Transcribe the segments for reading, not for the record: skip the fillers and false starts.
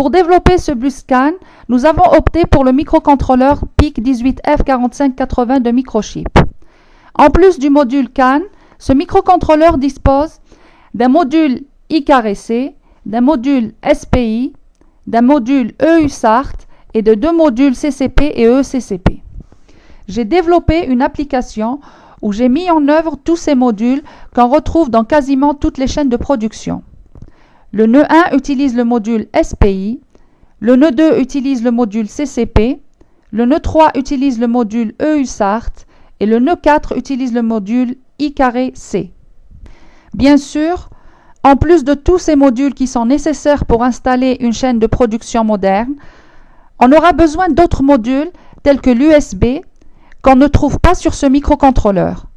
Pour développer ce bus CAN, nous avons opté pour le microcontrôleur PIC18F4580 de Microchip. En plus du module CAN, ce microcontrôleur dispose d'un module I²C, d'un module SPI, d'un module EUSART et de 2 modules CCP et ECCP. J'ai développé une application où j'ai mis en œuvre tous ces modules qu'on retrouve dans quasiment toutes les chaînes de production. Le nœud 1 utilise le module SPI, le nœud 2 utilise le module CCP, le nœud 3 utilise le module EUSART et le nœud 4 utilise le module I²C. Bien sûr, en plus de tous ces modules qui sont nécessaires pour installer une chaîne de production moderne, on aura besoin d'autres modules tels que l'USB qu'on ne trouve pas sur ce microcontrôleur,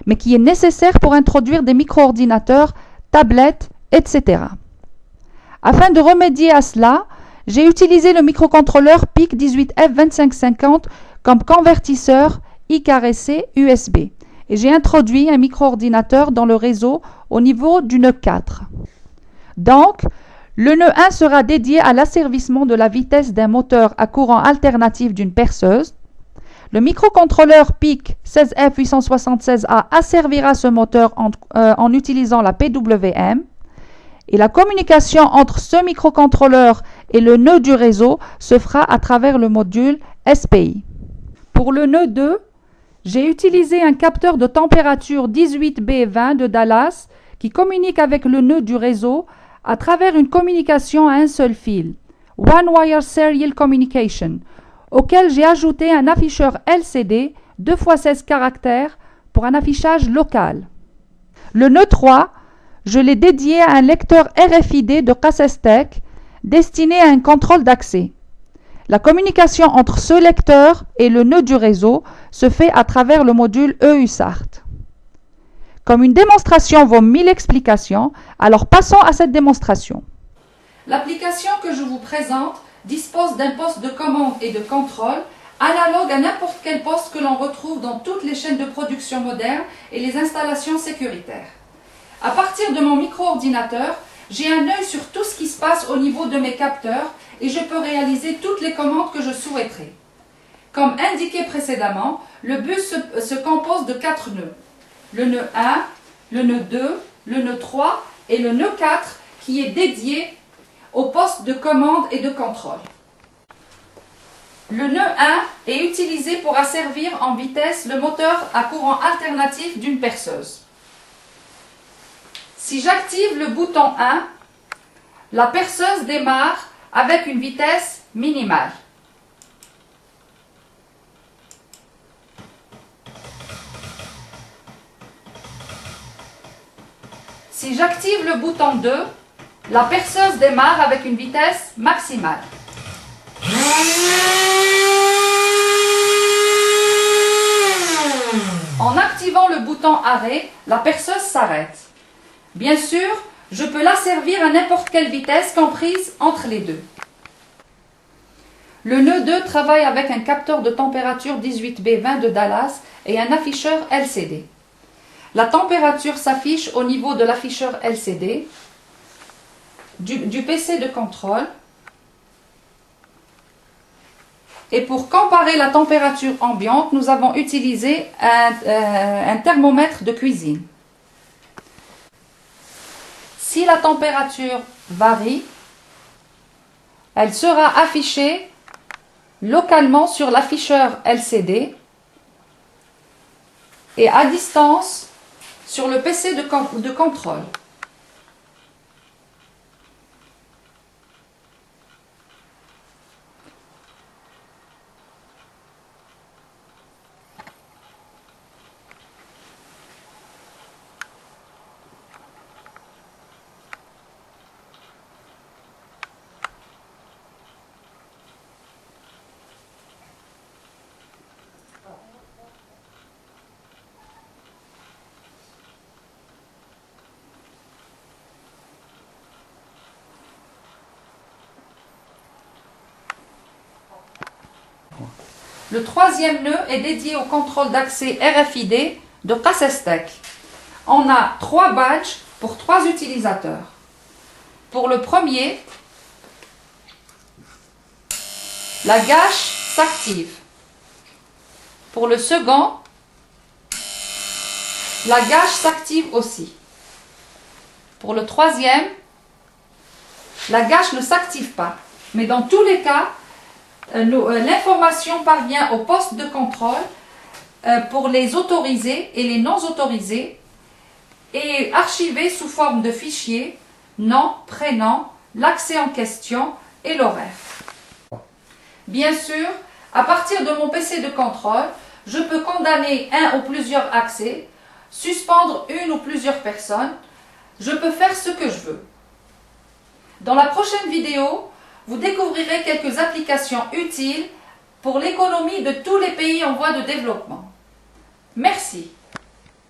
mais qui est nécessaire pour introduire des micro-ordinateurs, tablettes, etc. Afin de remédier à cela, j'ai utilisé le microcontrôleur PIC18F2550 comme convertisseur I²C USB et j'ai introduit un micro-ordinateur dans le réseau au niveau du nœud 4. Donc, le nœud 1 sera dédié à l'asservissement de la vitesse d'un moteur à courant alternatif d'une perceuse. Le microcontrôleur PIC16F876A asservira ce moteur en utilisant la PWM. Et la communication entre ce microcontrôleur et le nœud du réseau se fera à travers le module SPI. Pour le nœud 2, j'ai utilisé un capteur de température 18B20 de Dallas qui communique avec le nœud du réseau à travers une communication à un seul fil, One Wire Serial Communication, auquel j'ai ajouté un afficheur LCD 2 x 16 caractères pour un affichage local. Le nœud 3, je l'ai dédié à un lecteur RFID de Casestec destiné à un contrôle d'accès. La communication entre ce lecteur et le nœud du réseau se fait à travers le module EUSART. Comme une démonstration vaut 1000 explications, alors passons à cette démonstration. L'application que je vous présente dispose d'un poste de commande et de contrôle analogue à n'importe quel poste que l'on retrouve dans toutes les chaînes de production modernes et les installations sécuritaires. À partir de mon micro-ordinateur, j'ai un œil sur tout ce qui se passe au niveau de mes capteurs et je peux réaliser toutes les commandes que je souhaiterais. Comme indiqué précédemment, le bus se compose de 4 nœuds. Le nœud 1, le nœud 2, le nœud 3 et le nœud 4 qui est dédié au poste de commande et de contrôle. Le nœud 1 est utilisé pour asservir en vitesse le moteur à courant alternatif d'une perceuse. Si j'active le bouton 1, la perceuse démarre avec une vitesse minimale. Si j'active le bouton 2, la perceuse démarre avec une vitesse maximale. En activant le bouton arrêt, la perceuse s'arrête. Bien sûr, je peux l'asservir à n'importe quelle vitesse comprise entre les deux. Le nœud 2 travaille avec un capteur de température 18B20 de Dallas et un afficheur LCD. La température s'affiche au niveau de l'afficheur LCD, du PC de contrôle. Et pour comparer la température ambiante, nous avons utilisé un thermomètre de cuisine. Si la température varie, elle sera affichée localement sur l'afficheur LCD et à distance sur le PC de contrôle. Le troisième nœud est dédié au contrôle d'accès RFID de Casestec. On a 3 badges pour 3 utilisateurs. Pour le premier, la gâche s'active. Pour le second, la gâche s'active aussi. Pour le troisième, la gâche ne s'active pas. Mais dans tous les cas, l'information parvient au poste de contrôle pour les autorisés et les non autorisés et archivée sous forme de fichier, nom, prénom, l'accès en question et l'horaire. Bien sûr, à partir de mon PC de contrôle, je peux condamner un ou plusieurs accès, suspendre une ou plusieurs personnes, je peux faire ce que je veux. Dans la prochaine vidéo, vous découvrirez quelques applications utiles pour l'économie de tous les pays en voie de développement. Merci.